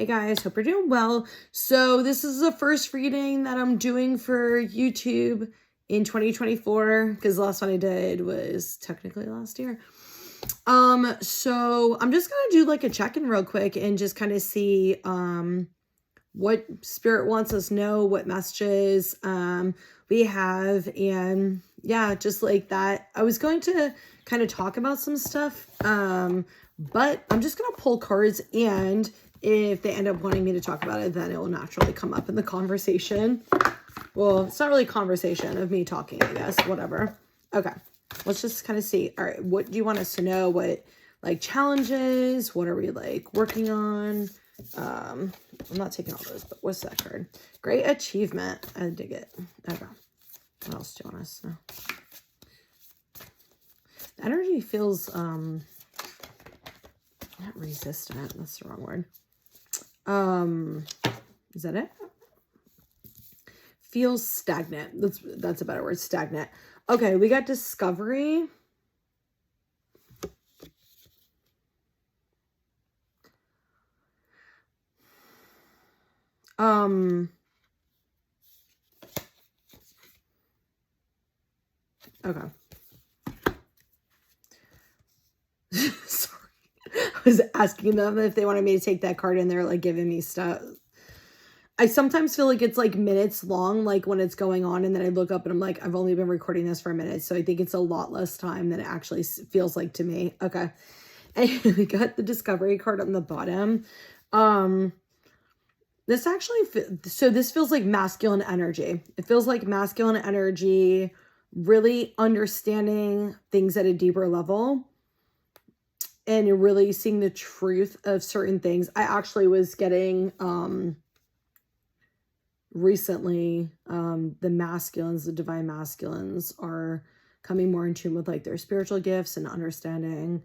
Hey guys, hope you're doing well. So this is the first reading that I'm doing for YouTube in 2024 because the last one I did was technically last year. So I'm just gonna do like a check-in real quick and just kind of see what spirit wants us to know, what messages we have, and yeah, just like that. I was going to kind of talk about some stuff, but I'm just gonna pull cards, and if they end up wanting me to talk about it, then it will naturally come up in the conversation. Well, it's not really conversation of me talking, I guess, whatever. Okay, let's just kind of see. All right, what do you want us to know? What like challenges? What are we like working on? I'm not taking all those, but what's that card? Great achievement. I dig it. Okay. What else do you want us to know? The energy feels not resistant. That's the wrong word. Is that it? Feels stagnant. That's a better word. Stagnant. Okay, we got discovery. Okay. Sorry. I was asking them if they wanted me to take that card, and they're like giving me stuff. I sometimes feel like it's like minutes long, like when it's going on, and then I look up and I'm like, I've only been recording this for a minute, so I think it's a lot less time than it actually feels like to me. Okay. And we got the discovery card on the bottom. This actually, so this feels like masculine energy. It feels like masculine energy, really understanding things at a deeper level and really seeing the truth of certain things. I actually was getting, recently, the masculines, the divine masculines are coming more in tune with like their spiritual gifts and understanding,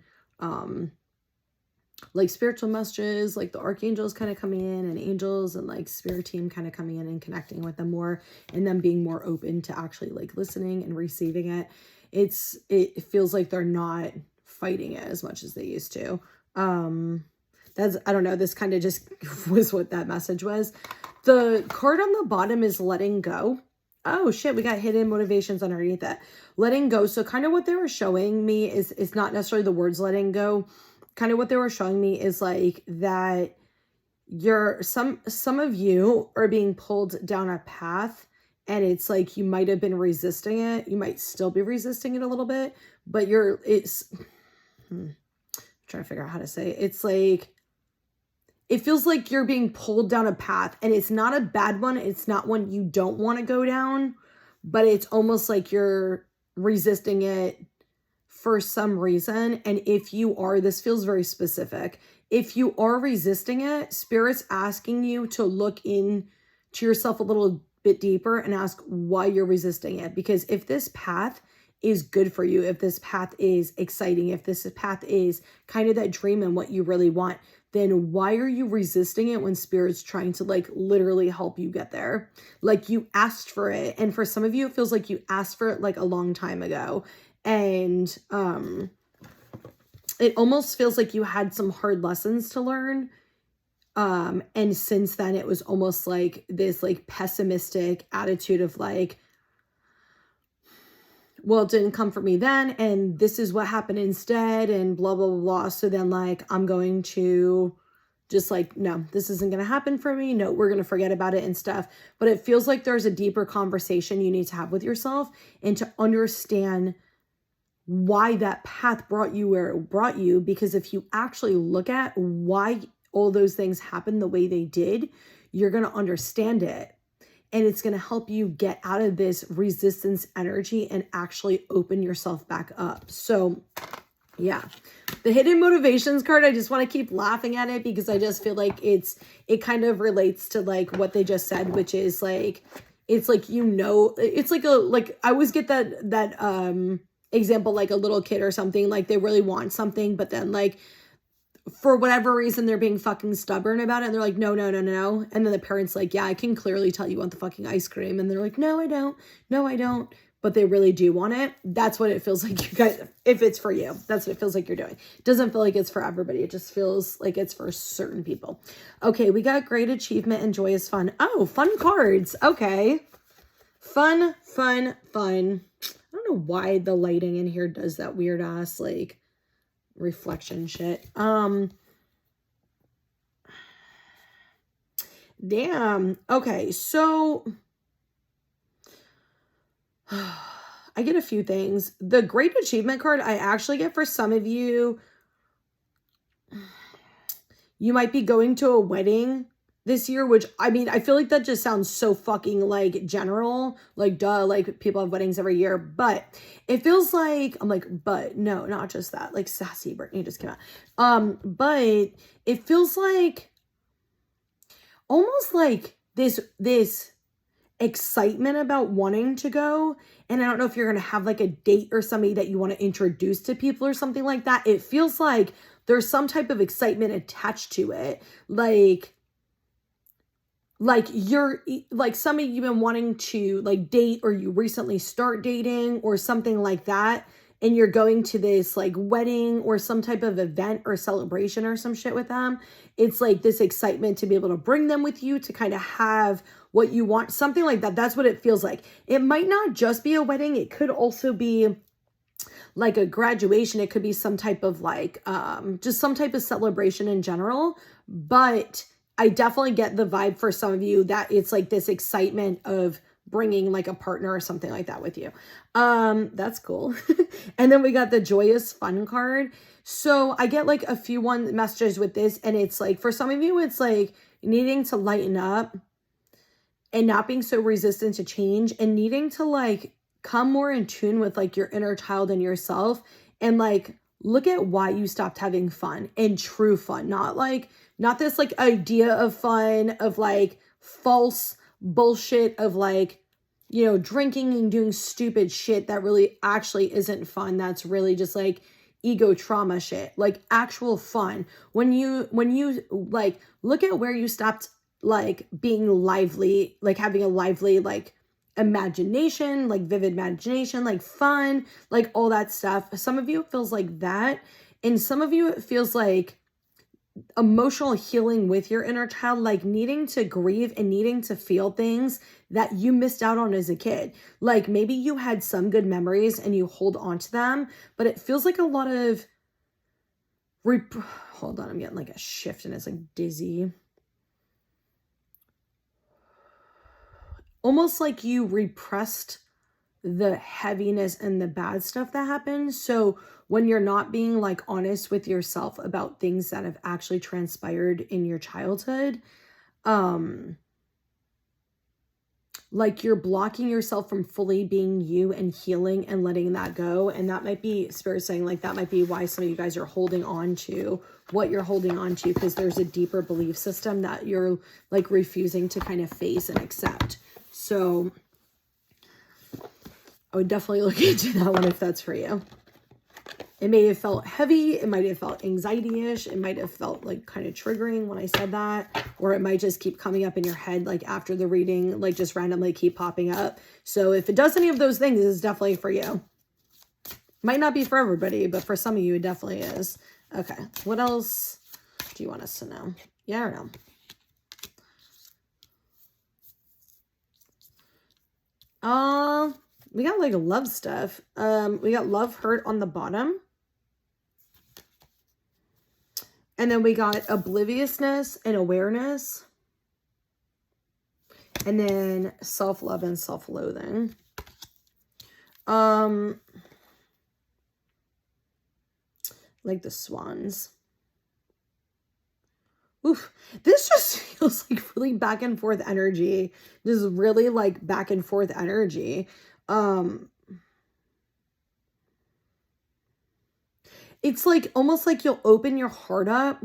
like spiritual messages, like the archangels kind of coming in, and angels and like spirit team kind of coming in and connecting with them more, and them being more open to actually like listening and receiving it. It feels like they're not fighting it as much as they used to. That's, I don't know, this kind of just was what that message was. The card on the bottom is letting go. Oh shit, we got hidden motivations underneath that. Letting go. So kind of what they were showing me is not necessarily the words letting go. Kind of what they were showing me is like that some of you are being pulled down a path, and it's like you might have been resisting it. You might still be resisting it a little bit, but I'm trying to figure out how to say it. It's like, it feels like you're being pulled down a path, and it's not a bad one. It's not one you don't want to go down, but it's almost like you're resisting it for some reason. And if you are, this feels very specific. If you are resisting it, Spirit's asking you to look in to yourself a little bit deeper and ask why you're resisting it. Because if this path is good for you, if this path is exciting, if this path is kind of that dream and what you really want, then why are you resisting it when Spirit's trying to like literally help you get there? Like you asked for it. And for some of you, it feels like you asked for it like a long time ago. And it almost feels like you had some hard lessons to learn. And since then it was almost like this like pessimistic attitude of like, well, it didn't come for me then, and this is what happened instead, and blah, blah, blah, blah. So then like, I'm going to just like, no, this isn't going to happen for me. No, we're going to forget about it and stuff. But it feels like there's a deeper conversation you need to have with yourself, and to understand why that path brought you where it brought you. Because if you actually look at why all those things happened the way they did, you're going to understand it. And it's going to help you get out of this resistance energy and actually open yourself back up. So yeah, the hidden motivations card, I just want to keep laughing at it because I just feel like it kind of relates to like what they just said, which is like, it's like, you know, it's like I always get that example, like a little kid or something, like they really want something, but then like for whatever reason, they're being fucking stubborn about it. And they're like, no, no, no, no. And then the parent's like, yeah, I can clearly tell you want the fucking ice cream. And they're like, no, I don't. No, I don't. but they really do want it. That's what it feels like you guys, if it's for you, that's what it feels like you're doing. It doesn't feel like it's for everybody. It just feels like it's for certain people. Okay, we got great achievement and joyous fun. Oh, fun cards. Okay. Fun. I don't know why the lighting in here does that weird ass like reflection shit. Damn. Okay, so I get a few things. The great achievement card I actually get for some of you. You might be going to a wedding this year, which, I mean, I feel like that just sounds so fucking like general, like duh, like people have weddings every year, but it feels like, I'm like, but no, not just that, like sassy Brittany just came out. But it feels like almost like this excitement about wanting to go. And I don't know if you're going to have like a date or somebody that you want to introduce to people or something like that. It feels like there's some type of excitement attached to it. Like you're like somebody you've been wanting to like date, or you recently start dating or something like that. And you're going to this like wedding or some type of event or celebration or some shit with them. It's like this excitement to be able to bring them with you to kind of have what you want, something like that. That's what it feels like. It might not just be a wedding. It could also be like a graduation. It could be some type of like, just some type of celebration in general. But I definitely get the vibe for some of you that it's like this excitement of bringing like a partner or something like that with you. That's cool. And then we got the joyous fun card. So I get like a few messages with this, and it's like, for some of you, it's like needing to lighten up and not being so resistant to change, and needing to like come more in tune with like your inner child and yourself, and like look at why you stopped having fun, and true fun, not this like idea of fun of like false bullshit of like, you know, drinking and doing stupid shit that really actually isn't fun. That's really just like ego trauma shit. Like actual fun. When you like look at where you stopped like being lively, like having a lively like imagination, like vivid imagination, like fun, like all that stuff. Some of you it feels like that, and some of you it feels like emotional healing with your inner child, like needing to grieve and needing to feel things that you missed out on as a kid. Like maybe you had some good memories and you hold on to them, but it feels like a lot of hold on, I'm getting like a shift and it's like dizzy. Almost like you repressed the heaviness and the bad stuff that happened. So when you're not being like honest with yourself about things that have actually transpired in your childhood, like you're blocking yourself from fully being you and healing and letting that go. And that might be Spirit saying like that might be why some of you guys are holding on to what you're holding on to, because there's a deeper belief system that you're like refusing to kind of face and accept. So I would definitely look into that one if that's for you. It may have felt heavy. It might have felt anxiety-ish. It might have felt like kind of triggering when I said that. Or it might just keep coming up in your head like after the reading, like just randomly keep popping up. So if it does any of those things, it's definitely for you. Might not be for everybody, but for some of you, it definitely is. Okay, what else do you want us to know? Yeah or no? We got like love stuff. We got love hurt on the bottom. And then we got obliviousness and awareness. And then self-love and self-loathing. Like the swans. Oof. This just feels like really back and forth energy. This is really like back and forth energy. It's like almost like you'll open your heart up,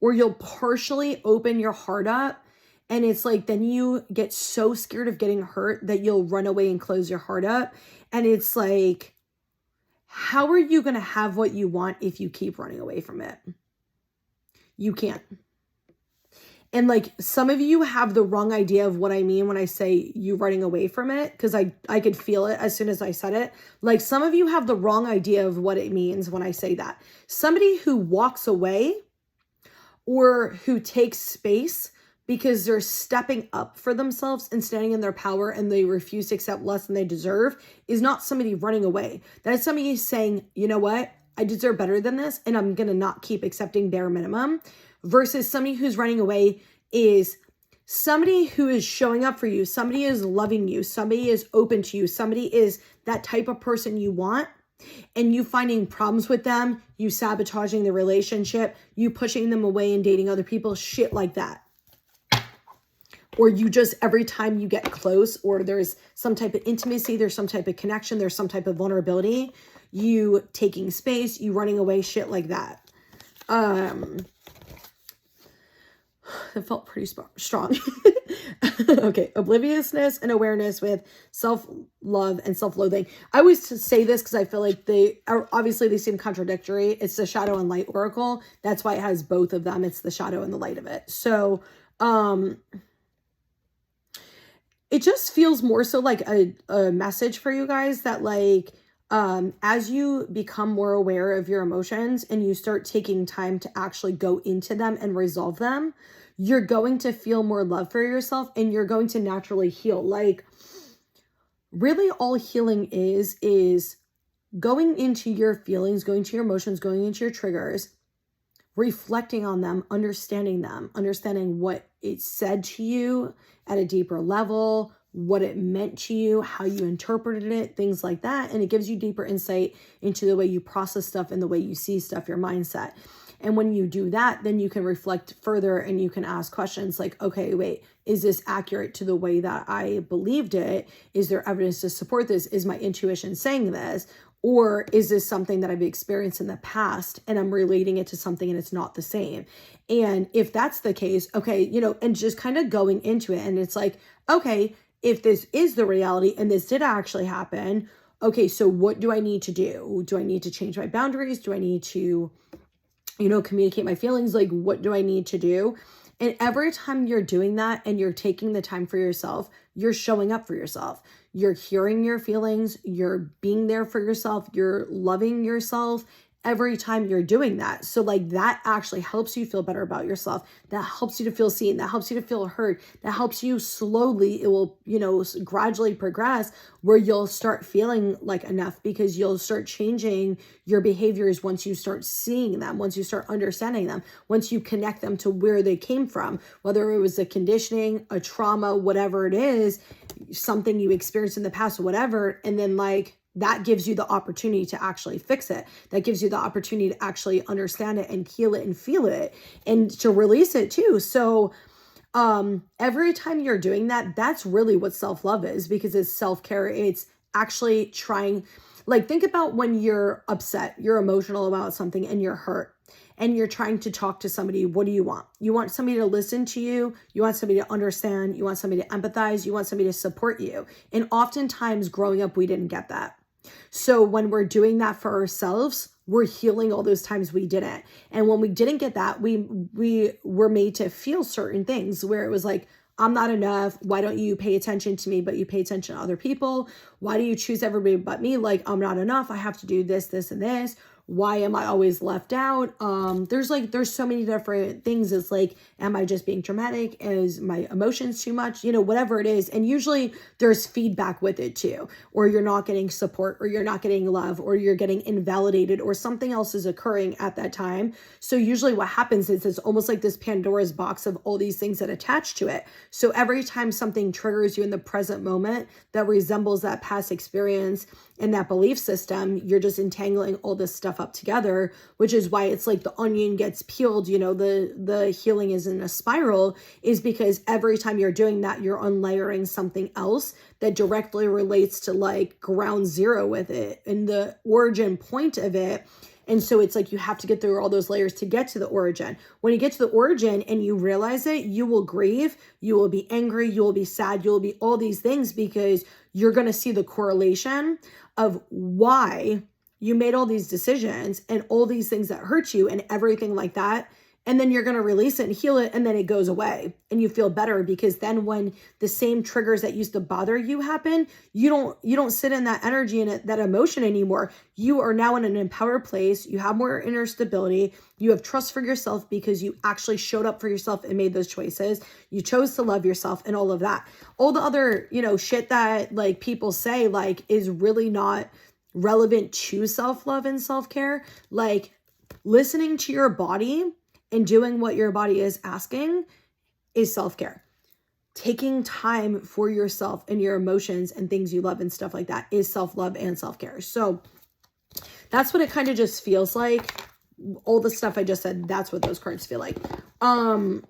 or you'll partially open your heart up, and it's like then you get so scared of getting hurt that you'll run away and close your heart up. And it's like, how are you going to have what you want if you keep running away from it? You can't. And like some of you have the wrong idea of what I mean when I say you running away from it, because I could feel it as soon as I said it. Like some of you have the wrong idea of what it means when I say that. Somebody who walks away or who takes space because they're stepping up for themselves and standing in their power and they refuse to accept less than they deserve is not somebody running away. That is somebody saying, you know what? I deserve better than this and I'm going to not keep accepting bare minimum. Versus somebody who's running away is somebody who is showing up for you. Somebody is loving you. Somebody is open to you. Somebody is that type of person you want. And you finding problems with them, you sabotaging the relationship, you pushing them away and dating other people, shit like that. Or you just, every time you get close or there's some type of intimacy, there's some type of connection, there's some type of vulnerability, you taking space, you running away, shit like that. That felt pretty strong. Okay, obliviousness and awareness with self-love and self-loathing. I always say this because I feel like they are, obviously they seem contradictory. It's the shadow and light oracle. That's why it has both of them. It's the shadow and the light of it. So, it just feels more so like a message for you guys that like, as you become more aware of your emotions and you start taking time to actually go into them and resolve them, you're going to feel more love for yourself and you're going to naturally heal. Like really all healing is going into your feelings, going to your emotions, going into your triggers, reflecting on them, understanding what it said to you at a deeper level, what it meant to you, how you interpreted it, things like that. And it gives you deeper insight into the way you process stuff and the way you see stuff, your mindset. And when you do that, then you can reflect further and you can ask questions like, okay, wait, is this accurate to the way that I believed it? Is there evidence to support this? Is my intuition saying this? Or is this something that I've experienced in the past and I'm relating it to something and it's not the same? And if that's the case, okay, you know, and just kind of going into it and it's like, okay, if this is the reality and this did actually happen, okay, so what do I need to do? Do I need to change my boundaries? Do I need to, you know, communicate my feelings? Like, what do I need to do? And every time you're doing that and you're taking the time for yourself, you're showing up for yourself. You're hearing your feelings. You're being there for yourself. You're loving yourself every time you're doing that. So like that actually helps you feel better about yourself. That helps you to feel seen. That helps you to feel heard. That helps you slowly, it will, you know, gradually progress where you'll start feeling like enough because you'll start changing your behaviors once you start seeing them, once you start understanding them, once you connect them to where they came from, whether it was a conditioning, a trauma, whatever it is, something you experienced in the past or whatever. And then like, that gives you the opportunity to actually fix it. That gives you the opportunity to actually understand it and heal it and feel it and to release it too. So every time you're doing that, that's really what self-love is because it's self-care. It's actually trying, like think about when you're upset, you're emotional about something and you're hurt and you're trying to talk to somebody. What do you want? You want somebody to listen to you. You want somebody to understand. You want somebody to empathize. You want somebody to support you. And oftentimes growing up, we didn't get that. So when we're doing that for ourselves, we're healing all those times we didn't. And when we didn't get that, we were made to feel certain things where it was like, I'm not enough. Why don't you pay attention to me, but you pay attention to other people? Why do you choose everybody but me? Like, I'm not enough. I have to do this, this, and this. Why am I always left out? There's so many different things. It's like, am I just being dramatic? Is my emotions too much? You know, whatever it is. And usually there's feedback with it too, or you're not getting support, or you're not getting love, or you're getting invalidated, or something else is occurring at that time. So usually what happens is it's almost like this Pandora's box of all these things that attach to it. So every time something triggers you in the present moment that resembles that past experience and that belief system, you're just entangling all this stuff up together, which is why it's like the onion gets peeled, you know, the healing is in a spiral, is because every time you're doing that, you're unlayering something else that directly relates to like ground zero with it and the origin point of it. And so it's like you have to get through all those layers to get to the origin. When you get to the origin and you realize it, you will grieve, you will be angry, you will be sad, you will be all these things because you're going to see the correlation of why you made all these decisions and all these things that hurt you and everything like that. and then you're going to release it and heal it, and then it goes away and you feel better, because then when the same triggers that used to bother you happen, you don't sit in that energy and that emotion anymore. You are now in an empowered place. You have more inner stability. You have trust for yourself because you actually showed up for yourself and made those choices. You chose to love yourself and all of that. All the other, shit that like people say like is really not relevant to self-love and self-care. Like listening to your body and doing what your body is asking is self-care. Taking time for yourself and your emotions and things you love and stuff like that is self-love and self-care. So that's what it kind of just feels like. All the stuff I just said, that's what those cards feel like. Hold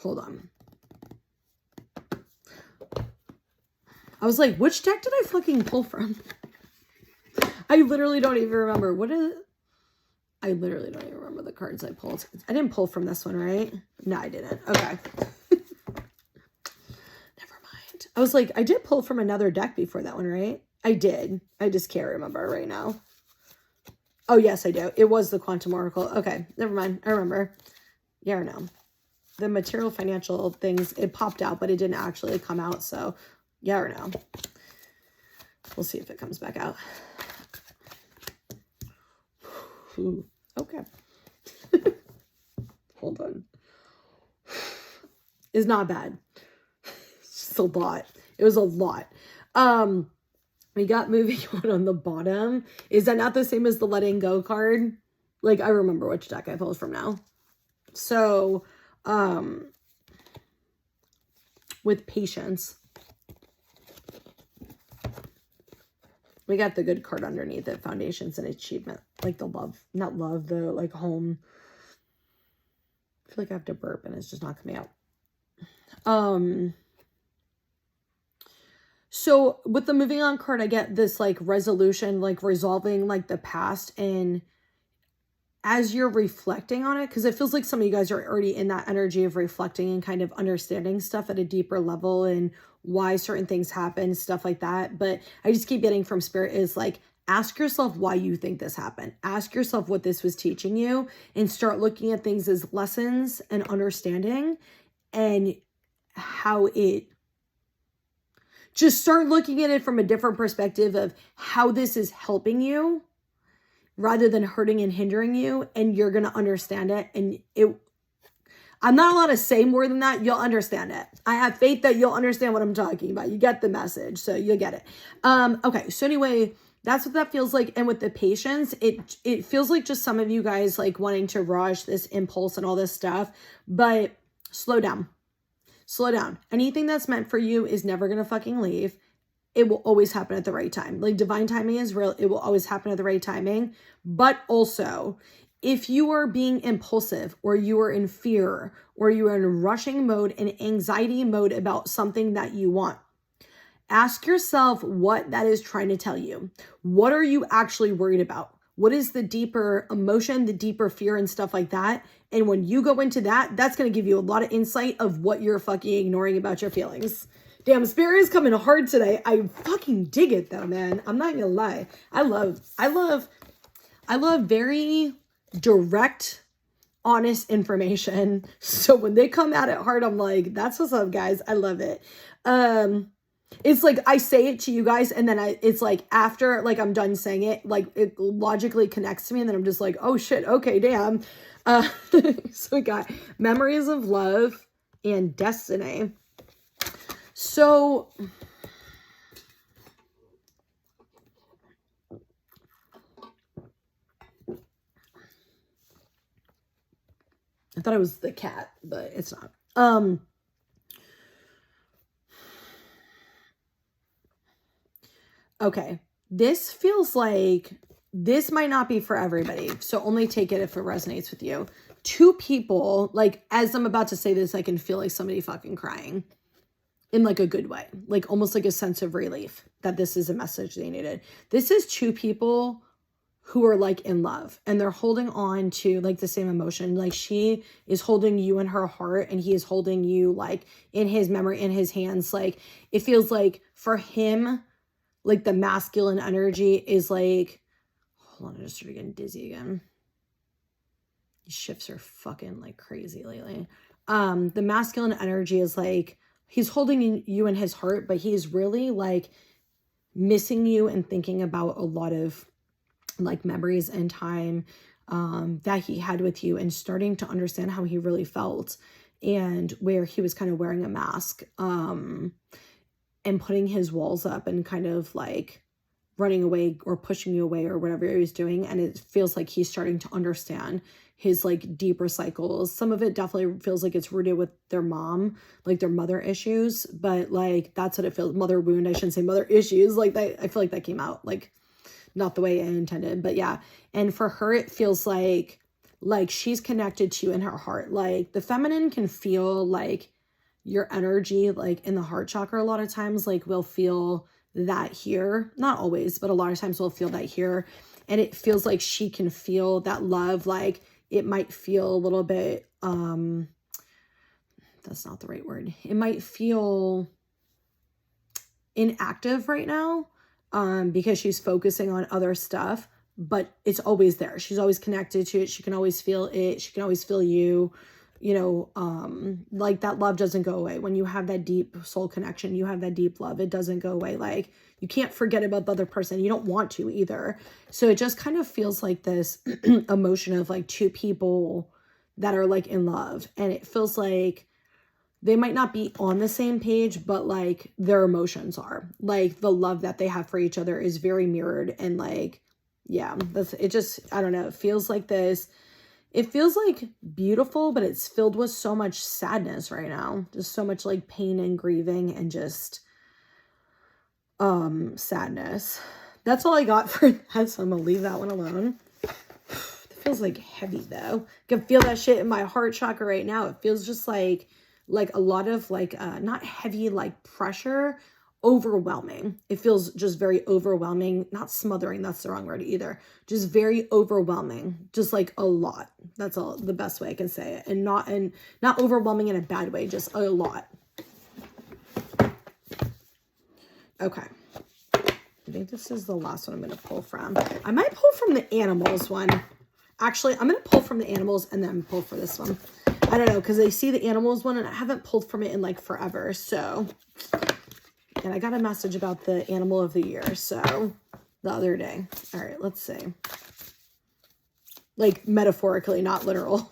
on. I was like, which deck did I fucking pull from? I literally don't even remember. I literally don't even remember the cards I pulled. I didn't pull from this one, right? No, I didn't. Okay. Never mind. I was like, I did pull from another deck before that one, right? I did. I just can't remember right now. Oh, yes, I do. It was the Quantum Oracle. Okay, never mind. I remember. Yeah or no? The material financial things, it popped out, but it didn't actually come out. So, yeah or no? We'll see if it comes back out. Ooh, okay. Hold on. It's not bad. It's just a lot. It was a lot. We got moving on the bottom. Is that not the same as the letting go card? Like, I remember which deck I pulled from now. So, with patience. We got the good card underneath it. Foundations and achievement. Like the love. Not love, the like home. I feel like I have to burp and it's just not coming out. So with the moving on card, I get this like resolution, like resolving like the past. And as you're reflecting on it, because it feels like some of you guys are already in that energy of reflecting and kind of understanding stuff at a deeper level and why certain things happen, stuff like that. But I just keep getting from Spirit is like, ask yourself why you think this happened. Ask yourself what this was teaching you and start looking at things as lessons and understanding and how it, just start looking at it from a different perspective of how this is helping you rather than hurting and hindering you. And you're going to understand it. And I'm not allowed to say more than that. You'll understand it. I have faith that you'll understand what I'm talking about. You get the message, so you'll get it. Okay. So anyway, that's what that feels like. And with the patience, it feels like just some of you guys like wanting to rush this impulse and all this stuff, but slow down. Slow down. Anything that's meant for you is never going to fucking leave. It will always happen at the right time. Like divine timing is real. It will always happen at the right timing. But also, if you are being impulsive or you are in fear or you are in rushing mode and anxiety mode about something that you want, ask yourself what that is trying to tell you. What are you actually worried about? What is the deeper emotion, the deeper fear and stuff like that? And when you go into that, that's going to give you a lot of insight of what you're fucking ignoring about your feelings. Damn, Spirit is coming hard today. I fucking dig it though, man. I'm not gonna lie. I love very direct, honest information. So when they come at it hard, I'm like, that's what's up, guys. I love it. It's like I say it to you guys, and then it's like after like I'm done saying it, like it logically connects to me, and then I'm just like, oh shit, okay, damn. So we got Memories of Love and Destiny. So I thought it was the cat, but it's not. Okay. This feels like this might not be for everybody. So only take it if it resonates with you. Two people, like as I'm about to say this, I can feel like somebody fucking crying in like a good way, like almost like a sense of relief that this is a message they needed. This is two people who are like in love and they're holding on to like the same emotion. Like she is holding you in her heart and he is holding you like in his memory, in his hands. Like it feels like for him, like the masculine energy is like hold on, I just started getting dizzy again. These shifts are fucking like crazy lately. The masculine energy is like, he's holding you in his heart, but he's really like missing you and thinking about a lot of like memories and time that he had with you, and starting to understand how he really felt, and where he was kind of wearing a mask and putting his walls up and kind of like running away or pushing you away or whatever he was doing. And it feels like he's starting to understand his like deeper cycles. Some of it definitely feels like it's rooted with their mom, like their mother issues, but like that's what it feels. Mother wound, I shouldn't say mother issues. Like that, I feel like that came out like not the way I intended, but yeah. And for her, it feels like she's connected to you in her heart. Like the feminine can feel like your energy, like in the heart chakra. A lot of times, like we'll feel that here, not always, but a lot of times we'll feel that here. And it feels like she can feel that love. Like it might feel a little bit, that's not the right word. It might feel inactive right now, because she's focusing on other stuff, but it's always there. She's always connected to it. She can always feel it. She can always feel you, you know, like that love doesn't go away. When you have that deep soul connection, you have that deep love, it doesn't go away. Like you can't forget about the other person. You don't want to either. So it just kind of feels like this emotion of like two people that are like in love. And it feels like they might not be on the same page, but like their emotions are, like the love that they have for each other is very mirrored. And like, yeah, that's, it just, I don't know. It feels like this, it feels like beautiful, but it's filled with so much sadness right now. Just so much like pain and grieving and just, sadness. That's all I got for that. So I'm gonna leave that one alone. It feels like heavy though. I can feel that shit in my heart chakra right now. It feels just like a lot of like, not heavy, like pressure, overwhelming. It feels just very overwhelming, not smothering. That's the wrong word either. Just very overwhelming, just like a lot. That's all the best way I can say it. And not overwhelming in a bad way, just a lot. Okay. I think this is the last one I'm going to pull from. I might pull from the animals one. Actually, I'm going to pull from the animals and then pull for this one. I don't know, because I see the animals one and I haven't pulled from it in like forever. So, and I got a message about the animal of the year. So the other day. All right, let's see. Like metaphorically, not literal.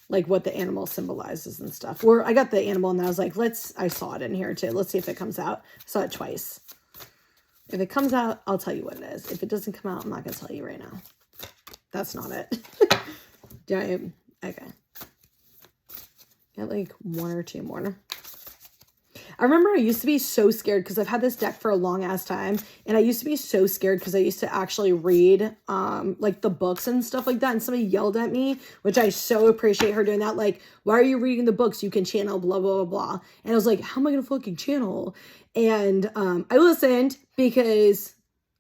Like what the animal symbolizes and stuff. Or I got the animal and I was like, I saw it in here too. Let's see if it comes out. I saw it twice. If it comes out, I'll tell you what it is. If it doesn't come out, I'm not going to tell you right now. That's not it. Okay. Got like one or two more. I remember I used to be so scared because I've had this deck for a long ass time. And I used to be so scared because I used to actually read like the books and stuff like that. And somebody yelled at me, which I so appreciate her doing that. Like, why are you reading the books? You can channel blah, blah, blah, blah. And I was like, how am I going to fucking channel? And I listened because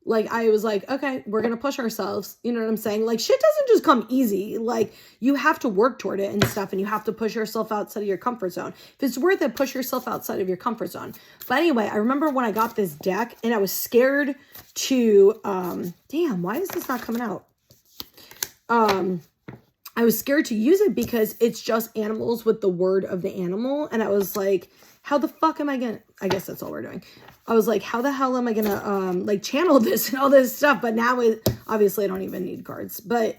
like, I was like, okay, we're going to push ourselves. You know what I'm saying? Like, shit doesn't just come easy. Like, you have to work toward it and stuff, and you have to push yourself outside of your comfort zone. If it's worth it, push yourself outside of your comfort zone. But anyway, I remember when I got this deck, and I was scared to, damn, why is this not coming out? I was scared to use it because it's just animals with the word of the animal. And I was like, how the fuck am I gonna, I guess that's all we're doing. I was like, how the hell am I gonna like channel this and all this stuff? But now obviously I don't even need cards, but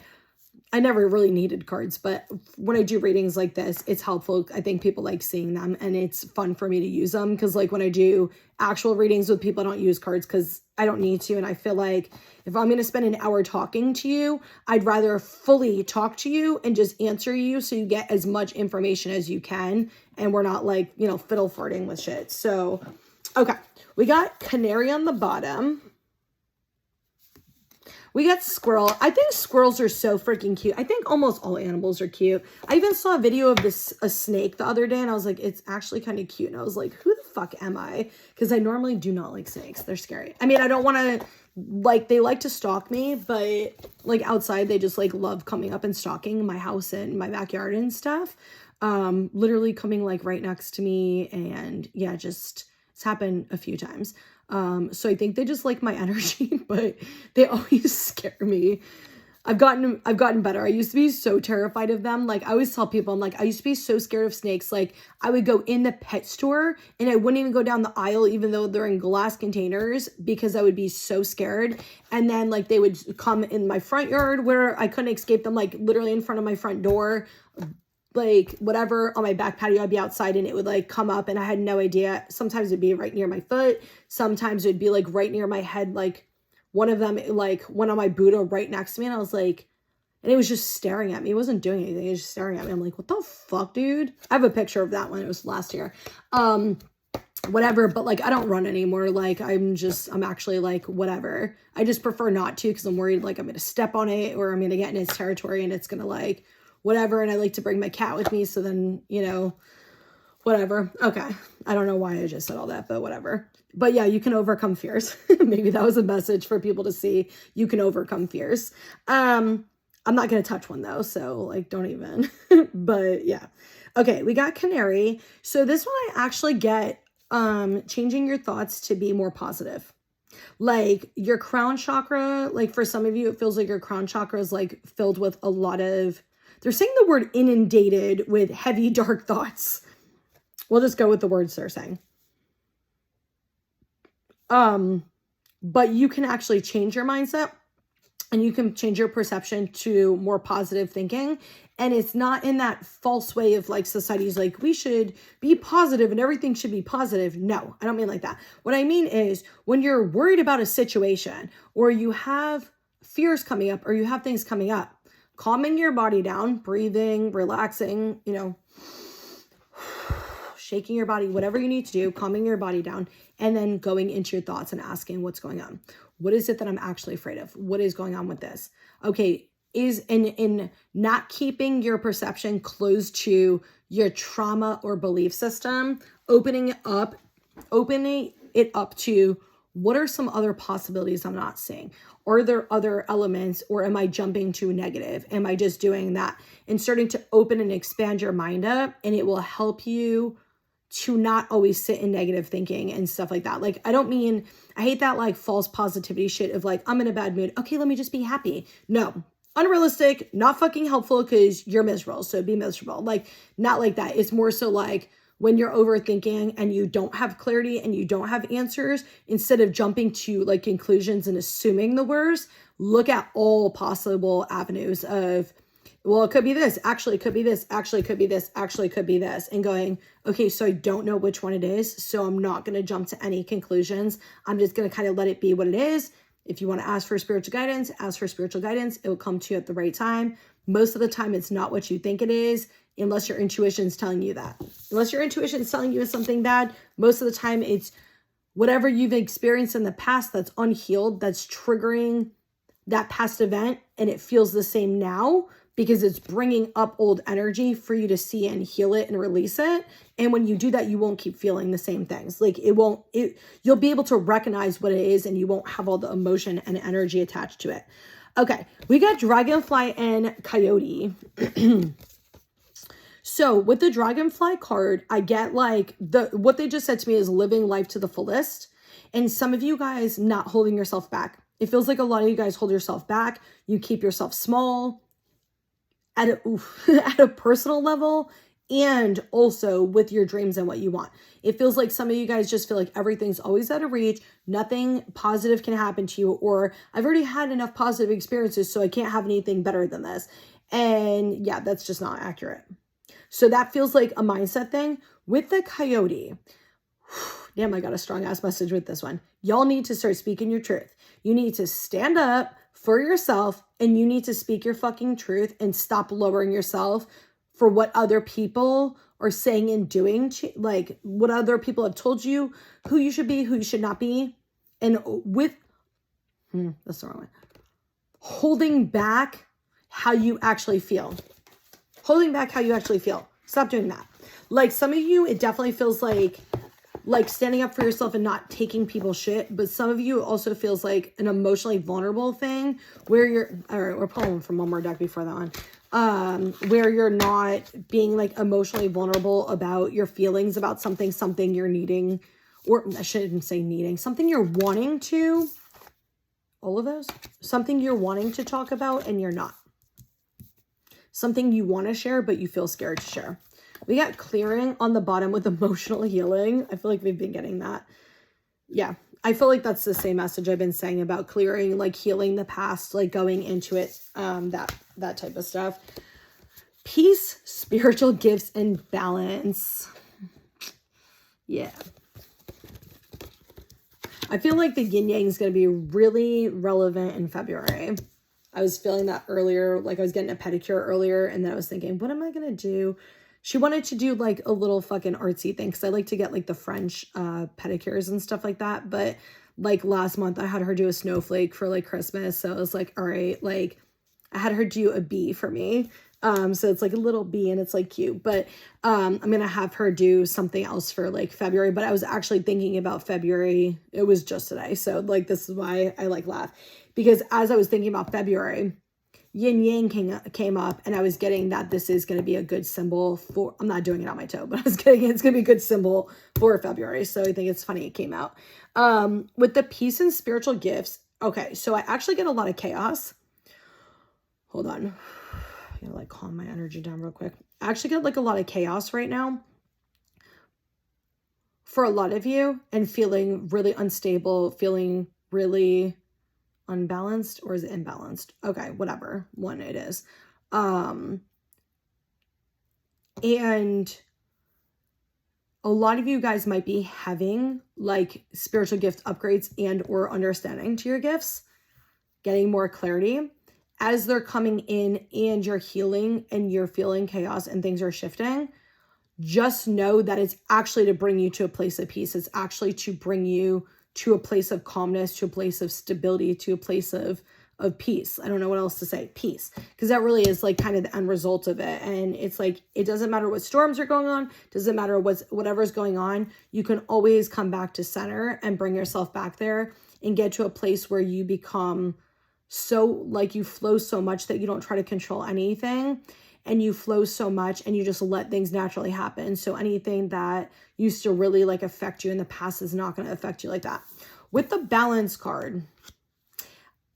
I never really needed cards. But when I do readings like this, it's helpful. I think people like seeing them, and it's fun for me to use them. Cause like when I do actual readings with people, I don't use cards because I don't need to. And I feel like if I'm going to spend an hour talking to you, I'd rather fully talk to you and just answer you so you get as much information as you can. And we're not like, you know, fiddle farting with shit. So, okay. We got canary on the bottom. We got squirrel. I think squirrels are so freaking cute. I think almost all animals are cute. I even saw a video of a snake the other day, and I was like, it's actually kind of cute. And I was like, who the fuck am I? Because I normally do not like snakes. They're scary. I mean, I don't want to, like, they like to stalk me, but like outside, they just like love coming up and stalking my house and my backyard and stuff. Literally coming like right next to me. And yeah, just it's happened a few times. So I think they just like my energy, but they always scare me. I've gotten better. I used to be so terrified of them. Like I always tell people, I'm like, I used to be so scared of snakes. Like I would go in the pet store and I wouldn't even go down the aisle, even though they're in glass containers, because I would be so scared. And then like they would come in my front yard where I couldn't escape them, like literally in front of my front door, like whatever, on my back patio. I'd be outside and it would like come up and I had no idea. Sometimes it'd be right near my foot. Sometimes it'd be like right near my head. Like one of them like went on my Buddha right next to me and I was like, and it was just staring at me. It wasn't doing anything. It was just staring at me. I'm like, what the fuck, dude? I have a picture of that one. It was last year. Whatever, but like I don't run anymore. Like I'm actually like whatever. I just prefer not to because I'm worried like I'm gonna step on it or I'm gonna get in its territory and it's gonna like whatever. And I like to bring my cat with me, so then, you know, whatever. Okay, I don't know why I just said all that, but whatever. But yeah, you can overcome fears. Maybe that was a message for people to see. You can overcome fears. I'm not gonna touch one though, so like don't even. But yeah, okay, we got Canary. So this one I actually get changing your thoughts to be more positive. Like your crown chakra, like for some of you it feels like your crown chakra is like filled with a lot of, they're saying the word inundated with heavy dark thoughts. We'll just go with the words they're saying. But you can actually change your mindset and you can change your perception to more positive thinking. And it's not in that false way of like society's like, we should be positive and everything should be positive. No, I don't mean like that. What I mean is when you're worried about a situation or you have fears coming up or you have things coming up, calming your body down, breathing, relaxing, you know, shaking your body, whatever you need to do, calming your body down, and then going into your thoughts and asking what's going on. What is it that I'm actually afraid of? What is going on with this? Okay, is in not keeping your perception closed to your trauma or belief system, opening it up to what are some other possibilities I'm not seeing? Are there other elements, or am I jumping to negative? Am I just doing that? And starting to open and expand your mind up, and it will help you to not always sit in negative thinking and stuff like that. Like, I hate that like false positivity shit of like, I'm in a bad mood. Okay, let me just be happy. No, unrealistic, not fucking helpful because you're miserable. So be miserable. Like, not like that. It's more so like when you're overthinking and you don't have clarity and you don't have answers, instead of jumping to like conclusions and assuming the worst, look at all possible avenues of, well, it could be this, actually it could be this, actually it could be this, actually it could be this, and going, okay, so I don't know which one it is, so I'm not going to jump to any conclusions. I'm just going to kind of let it be what it is. If you want to ask for spiritual guidance, ask for spiritual guidance. It will come to you at the right time. Most of the time, it's not what you think it is, unless your intuition is telling you that. Unless your intuition is telling you it's something bad, most of the time it's whatever you've experienced in the past that's unhealed, that's triggering that past event, and it feels the same now, because it's bringing up old energy for you to see and heal it and release it. And when you do that, you won't keep feeling the same things. Like you'll be able to recognize what it is and you won't have all the emotion and energy attached to it. Okay, we got Dragonfly and Coyote. So with the Dragonfly card, I get like what they just said to me is living life to the fullest. And some of you guys not holding yourself back. It feels like a lot of you guys hold yourself back. You keep yourself small at a personal level, and also with your dreams and what you want. It feels like some of you guys just feel like everything's always out of reach. Nothing positive can happen to you, or I've already had enough positive experiences, so I can't have anything better than this. And yeah, that's just not accurate. So that feels like a mindset thing. With the Coyote, damn, I got a strong ass message with this one. Y'all need to start speaking your truth. You need to stand up for yourself, and you need to speak your fucking truth and stop lowering yourself for what other people are saying and doing, like what other people have told you, who you should be, who you should not be. And with, that's the wrong one. Holding back how you actually feel. Holding back how you actually feel. Stop doing that. Like some of you, it definitely feels like standing up for yourself and not taking people's shit. But some of you also feels like an emotionally vulnerable thing where you're, all right, we're pulling from one more deck before that one. Where you're not being like emotionally vulnerable about your feelings about something you're needing or I shouldn't say needing, something you're wanting to, all of those, something you're wanting to talk about and you're not. Something you want to share, but you feel scared to share. We got clearing on the bottom with emotional healing. I feel like we've been getting that. Yeah, I feel like that's the same message I've been saying about clearing, like healing the past, like going into it, that type of stuff. Peace, spiritual gifts, and balance. Yeah. I feel like the yin yang is going to be really relevant in February. I was feeling that earlier, like I was getting a pedicure earlier, and then I was thinking, what am I going to do? She wanted to do like a little fucking artsy thing because I like to get like the French pedicures and stuff like that. But like last month, I had her do a snowflake for like Christmas. So I was like, all right, like I had her do a bee for me. So it's like a little bee and it's like cute, but I'm going to have her do something else for like February, but I was actually thinking about February. It was just today. So like, this is why I like laugh, because as I was thinking about February, yin yang came up, and I was getting that this is going to be a good symbol for, I'm not doing it on my toe, but I was getting it's going to be a good symbol for February. So I think it's funny it came out. With the peace and spiritual gifts. Okay. So I actually get a lot of chaos. Hold on. I gotta like calm my energy down real quick. I actually get like a lot of chaos right now for a lot of you, and feeling really unstable, feeling really unbalanced, or is it imbalanced? Okay, whatever one it is. And a lot of you guys might be having like spiritual gift upgrades and or understanding to your gifts, getting more clarity as they're coming in, and you're healing and you're feeling chaos and things are shifting. Just know that it's actually to bring you to a place of peace. It's actually to bring you to a place of calmness, to a place of stability, to a place of peace. I don't know what else to say. Peace. Because that really is like kind of the end result of it. And it's like, it doesn't matter what storms are going on. Doesn't matter whatever's going on. You can always come back to center and bring yourself back there and get to a place where you become so like you flow so much that you don't try to control anything, and you flow so much and you just let things naturally happen. So anything that used to really like affect you in the past is not going to affect you like that. With the balance card,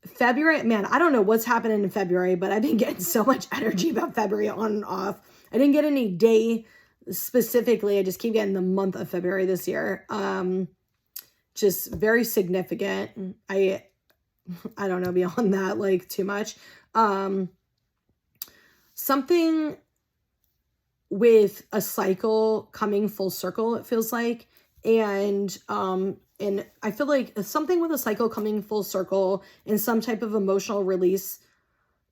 February, man, I don't know what's happening in February, but I've been getting so much energy about February on and off. I didn't get any day specifically. I just keep getting the month of February this year. Just very significant. I don't know beyond that, like too much. Something with a cycle coming full circle, it feels like. And I feel like something with a cycle coming full circle and some type of emotional release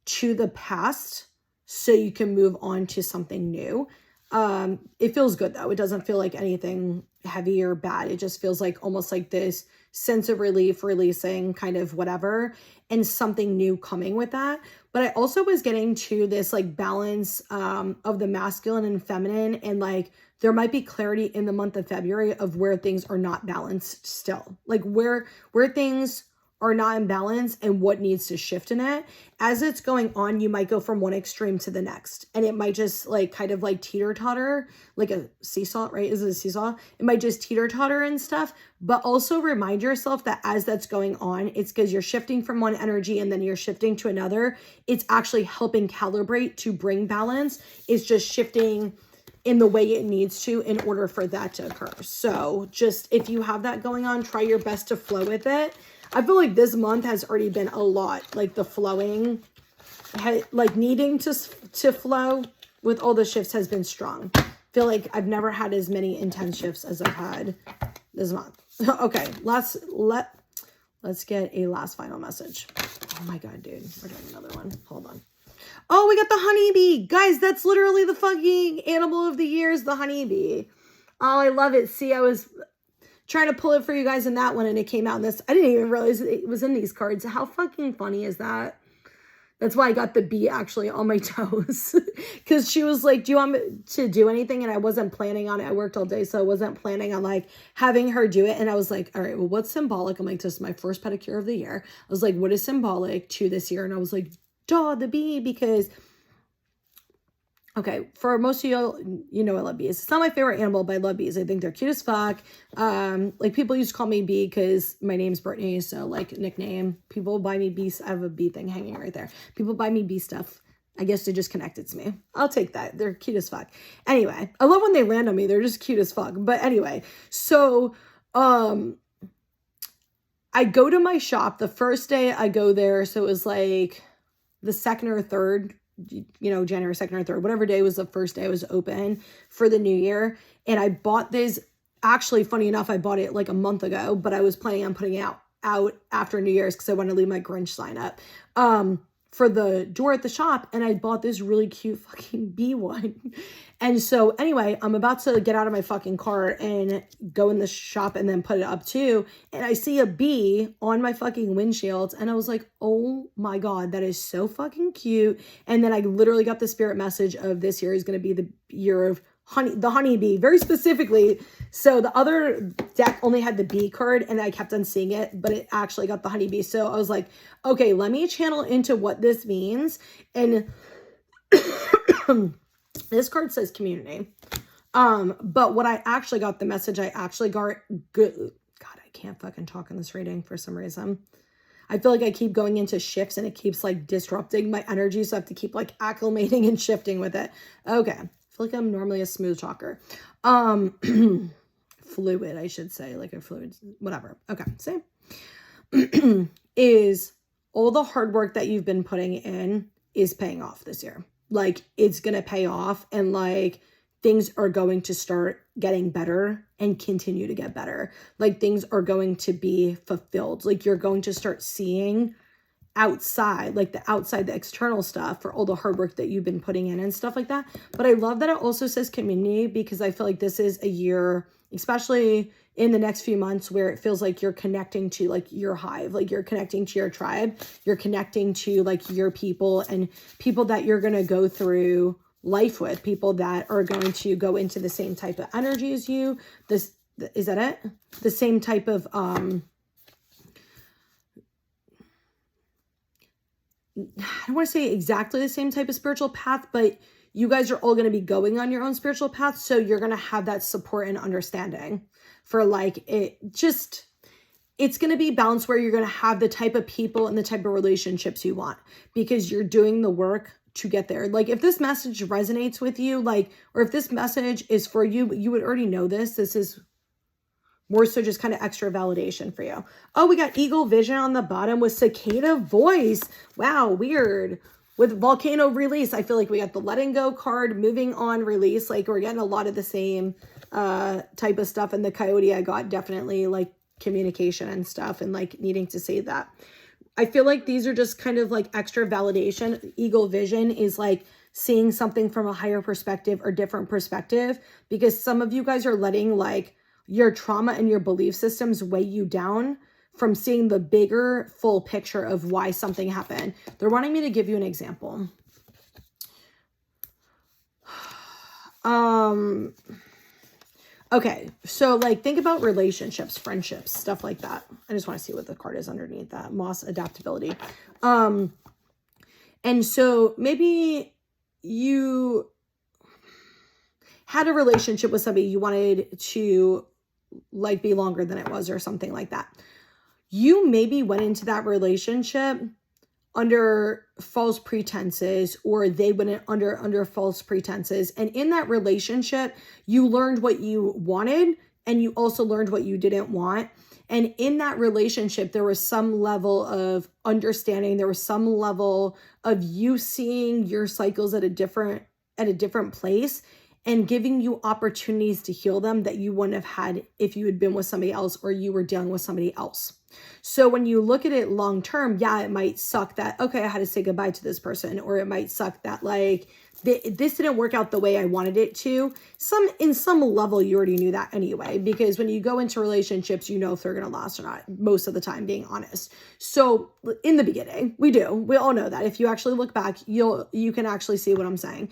to the past so you can move on to something new. It feels good though. It doesn't feel like anything heavy or bad. It just feels like almost like this sense of relief, releasing kind of whatever, and something new coming with that. But I also was getting to this like balance of the masculine and feminine, and like there might be clarity in the month of February of where things are not balanced still, like where things are not in balance and what needs to shift in it. As it's going on, you might go from one extreme to the next, and it might just like kind of like teeter-totter, like a seesaw, right? Is it a seesaw? It might just teeter-totter and stuff, but also remind yourself that as that's going on, it's because you're shifting from one energy and then you're shifting to another. It's actually helping calibrate to bring balance. It's just shifting in the way it needs to in order for that to occur. So just if you have that going on, try your best to flow with it. I feel like this month has already been a lot, like the flowing, like needing to flow with all the shifts has been strong. I feel like I've never had as many intense shifts as I've had this month. Okay, let's get a last final message. Oh my God, dude, we're doing another one. Hold on. Oh, we got the honeybee. Guys, that's literally the fucking animal of the year is the honeybee. Oh, I love it. See, I was trying to pull it for you guys in that one, and it came out in this. I didn't even realize it was in these cards. How fucking funny is that? That's why I got the bee actually on my toes. Because she was like, do you want me to do anything? And I wasn't planning on it. I worked all day, so I wasn't planning on like having her do it. And I was like, all right, well, what's symbolic? I'm like, this is my first pedicure of the year. I was like, what is symbolic to this year? And I was like, duh, the bee, because Okay, for most of you, you know I love bees. It's not my favorite animal, but I love bees. I think they're cute as fuck. Like people used to call me Bee because my name's Brittany, so like nickname. People buy me bees. I have a bee thing hanging right there. People buy me bee stuff. I guess they just connected to me. I'll take that. They're cute as fuck. Anyway, I love when they land on me. They're just cute as fuck. But anyway, so I go to my shop the first day I go there. So it was like the second or third, January 2nd or 3rd, whatever day was the first day I was open for the new year. And I bought this, actually, funny enough, I bought it like a month ago, but I was planning on putting it out after New Year's because I want to leave my Grinch sign up for the door at the shop. And I bought this really cute fucking bee one. And so anyway, I'm about to get out of my fucking car and go in the shop and then put it up too. And I see a bee on my fucking windshield. And I was like, oh my God, that is so fucking cute. And then I literally got the spirit message of this year is going to be the year of the honeybee, very specifically. So the other deck only had the bee card and I kept on seeing it, but it actually got the honeybee. So I was like, okay, let me channel into what this means. And this card says community. But what I actually got, the message I actually got, good. God, I can't fucking talk in this reading for some reason. I feel like I keep going into shifts and it keeps like disrupting my energy. So I have to keep like acclimating and shifting with it. Okay. I feel like I'm normally a smooth talker. Fluid, I should say, like a fluid, whatever. Okay. Same. Is all the hard work that you've been putting in is paying off this year. Like it's going to pay off and like things are going to start getting better and continue to get better. Like things are going to be fulfilled. Like you're going to start seeing outside, like the external stuff for all the hard work that you've been putting in and stuff like that. But I love that it also says community because I feel like this is a year, especially in the next few months, where it feels like you're connecting to like your hive, like you're connecting to your tribe, you're connecting to like your people and people that you're going to go through life with, people that are going to go into the same type of energy as you. Is that it? The same type of, I don't want to say exactly the same type of spiritual path, but you guys are all going to be going on your own spiritual path. So you're going to have that support and understanding for like it's going to be balanced where you're going to have the type of people and the type of relationships you want because you're doing the work to get there. Like if this message resonates with you, like, or if this message is for you, but you would already know this is more so just kind of extra validation for you. Oh, we got Eagle Vision on the bottom with Cicada Voice. Wow, weird. With Volcano Release, I feel like we got the Letting Go card, Moving On Release. Like we're getting a lot of the same type of stuff. And the Coyote I got definitely like communication and stuff and like needing to say that. I feel like these are just kind of like extra validation. Eagle Vision is like seeing something from a higher perspective or different perspective because some of you guys are letting like your trauma and your belief systems weigh you down from seeing the bigger full picture of why something happened. They're wanting me to give you an example. Okay, so like think about relationships, friendships, stuff like that. I just want to see what the card is underneath that. Moss adaptability. And so maybe you had a relationship with somebody you wanted to like be longer than it was or something like that. You maybe went into that relationship under false pretenses, or they went in under false pretenses. And in that relationship, you learned what you wanted and you also learned what you didn't want. And in that relationship, there was some level of understanding. There was some level of you seeing your cycles at a different place and giving you opportunities to heal them that you wouldn't have had if you had been with somebody else or you were dealing with somebody else. So when you look at it long term, yeah, it might suck that, okay, I had to say goodbye to this person, or it might suck that like this didn't work out the way I wanted it to. In some level, you already knew that anyway, because when you go into relationships, you know if they're going to last or not, most of the time, being honest. So in the beginning, we all know that. If you actually look back, you can actually see what I'm saying.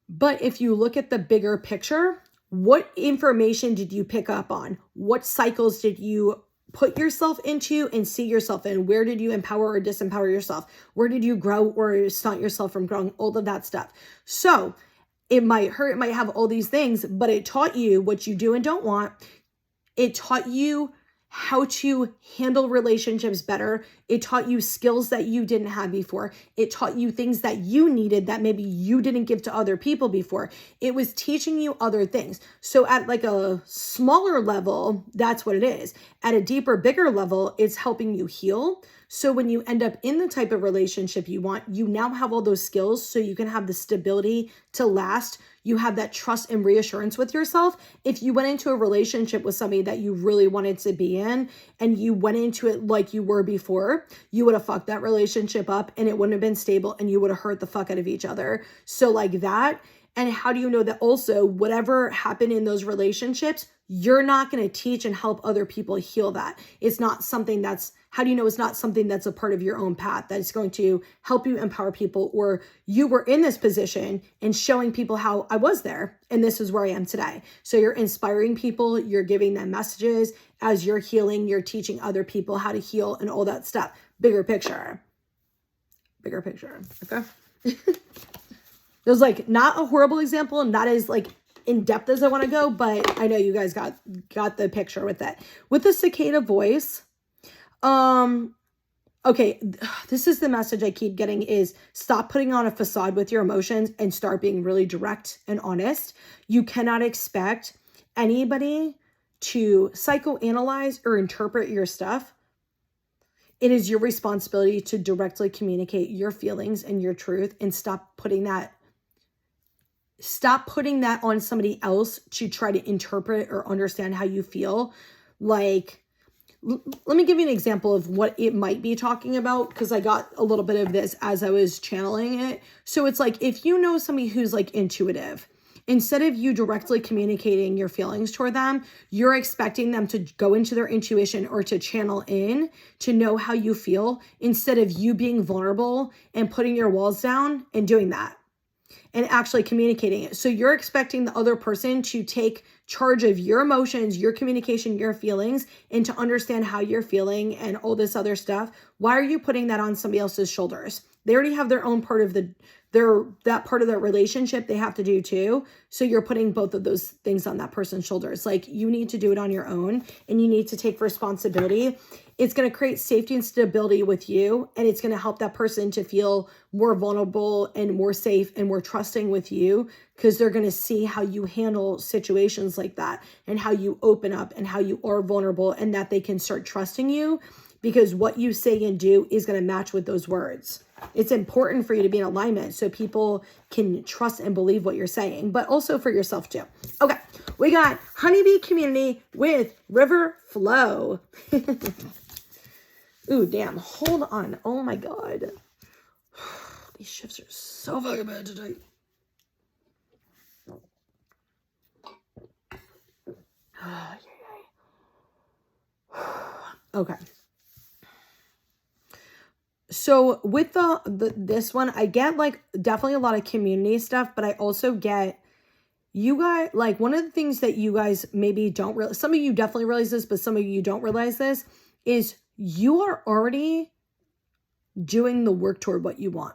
But if you look at the bigger picture, what information did you pick up on? What cycles did you put yourself into and see yourself in? Where did you empower or disempower yourself? Where did you grow or stunt yourself from growing? All of that stuff. So it might hurt, it might have all these things, but it taught you what you do and don't want. It taught you how to handle relationships better. It taught you skills that you didn't have before. It taught you things that you needed that maybe you didn't give to other people before. It was teaching you other things. So at like a smaller level, that's what it is. At a deeper, bigger level, it's helping you heal. So when you end up in the type of relationship you want, you now have all those skills so you can have the stability to last. You have that trust and reassurance with yourself. If you went into a relationship with somebody that you really wanted to be in and you went into it like you were before, you would have fucked that relationship up and it wouldn't have been stable and you would have hurt the fuck out of each other. So like that. And how do you know that also whatever happened in those relationships, you're not going to teach and help other people heal that? It's not something that's, how do you know it's not something that's a part of your own path that is going to help you empower people, or you were in this position and showing people how I was there and this is where I am today. So you're inspiring people, you're giving them messages as you're healing, you're teaching other people how to heal and all that stuff. Bigger picture. Bigger picture. Okay. It was like not a horrible example, not as like in depth as I want to go, but I know you guys got the picture with that. With the cicada voice, okay, this is the message I keep getting is stop putting on a facade with your emotions and start being really direct and honest. You cannot expect anybody to psychoanalyze or interpret your stuff. It is your responsibility to directly communicate your feelings and your truth, and stop putting that on somebody else to try to interpret or understand how you feel. Like, let me give you an example of what it might be talking about, because I got a little bit of this as I was channeling it. So it's like, if you know somebody who's like intuitive, instead of you directly communicating your feelings toward them, you're expecting them to go into their intuition or to channel in to know how you feel, instead of you being vulnerable and putting your walls down and doing that and actually communicating it. So you're expecting the other person to take charge of your emotions, your communication, your feelings, and to understand how you're feeling and all this other stuff. Why are you putting that on somebody else's shoulders? They already have their own part of that part of their relationship they have to do too. So you're putting both of those things on that person's shoulders. Like, you need to do it on your own and you need to take responsibility. It's going to create safety and stability with you, and it's going to help that person to feel more vulnerable and more safe and more trusting with you, because they're going to see how you handle situations like that and how you open up and how you are vulnerable, and that they can start trusting you because what you say and do is going to match with those words. It's important for you to be in alignment so people can trust and believe what you're saying, but also for yourself too. Okay, we got Honeybee Community with River Flow. Ooh, damn. Hold on. Oh my God. These shifts are so fucking bad today. Okay. So with this one, I get like definitely a lot of community stuff, but I also get you guys, like, one of the things that you guys maybe don't realize, some of you definitely realize this, but some of you don't realize this, is you are already doing the work toward what you want.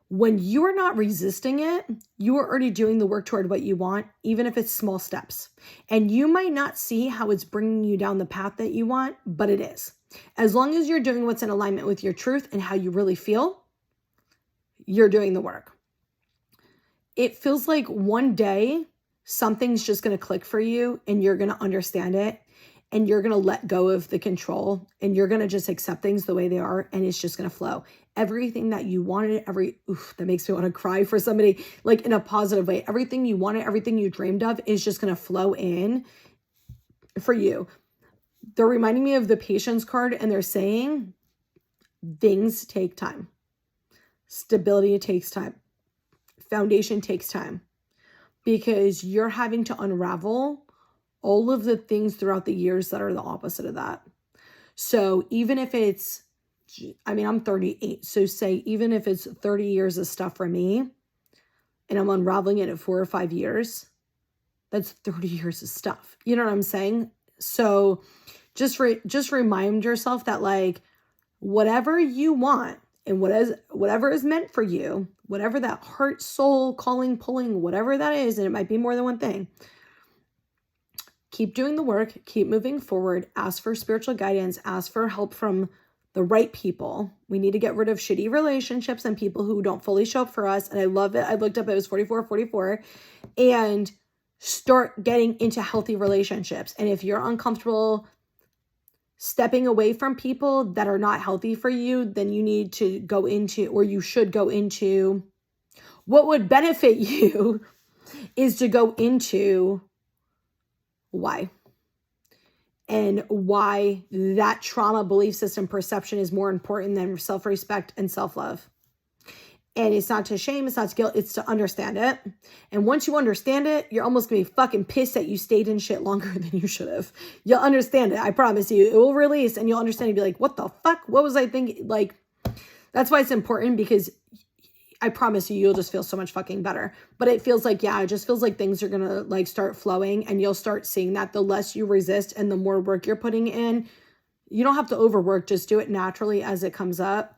When you are not resisting it, you are already doing the work toward what you want, even if it's small steps. And you might not see how it's bringing you down the path that you want, but it is. As long as you're doing what's in alignment with your truth and how you really feel, you're doing the work. It feels like one day something's just going to click for you and you're going to understand it and you're going to let go of the control and you're going to just accept things the way they are, and it's just going to flow. Everything that you wanted, that makes me want to cry for somebody, like in a positive way. Everything you wanted, everything you dreamed of is just going to flow in for you. They're reminding me of the patience card, and they're saying things take time. Stability takes time. Foundation takes time, because you're having to unravel all of the things throughout the years that are the opposite of that. So even if it's, I'm 38. So say, even if it's 30 years of stuff for me and I'm unraveling it at 4 or 5 years, that's 30 years of stuff. You know what I'm saying? So just remind yourself that like whatever you want and whatever is meant for you, whatever that heart, soul, calling, pulling, whatever that is, and it might be more than one thing, keep doing the work, keep moving forward, ask for spiritual guidance, ask for help from the right people. We need to get rid of shitty relationships and people who don't fully show up for us. And I love it. I looked up, it was 44, and start getting into healthy relationships. And if you're uncomfortable stepping away from people that are not healthy for you, then you need to go into, or you should go into, what would benefit you is to go into why. And why that trauma belief system perception is more important than self-respect and self-love. And it's not to shame, it's not to guilt, it's to understand it. And once you understand it, you're almost gonna be fucking pissed that you stayed in shit longer than you should have. You'll understand it, I promise you. It will release and you'll understand and be like, what the fuck? What was I thinking? Like, that's why it's important, because I promise you'll just feel so much fucking better. But it feels like, yeah, it just feels like things are gonna like start flowing, and you'll start seeing that the less you resist and the more work you're putting in. You don't have to overwork, just do it naturally as it comes up.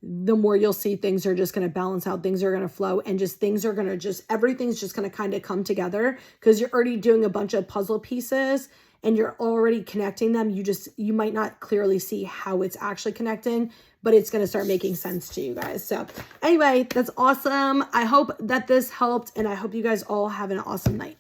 The more you'll see things are just going to balance out, things are going to flow, and just things are going to just, everything's just going to kind of come together, because you're already doing a bunch of puzzle pieces and you're already connecting them. You might not clearly see how it's actually connecting, but it's going to start making sense to you guys. So anyway, that's awesome. I hope that this helped, and I hope you guys all have an awesome night.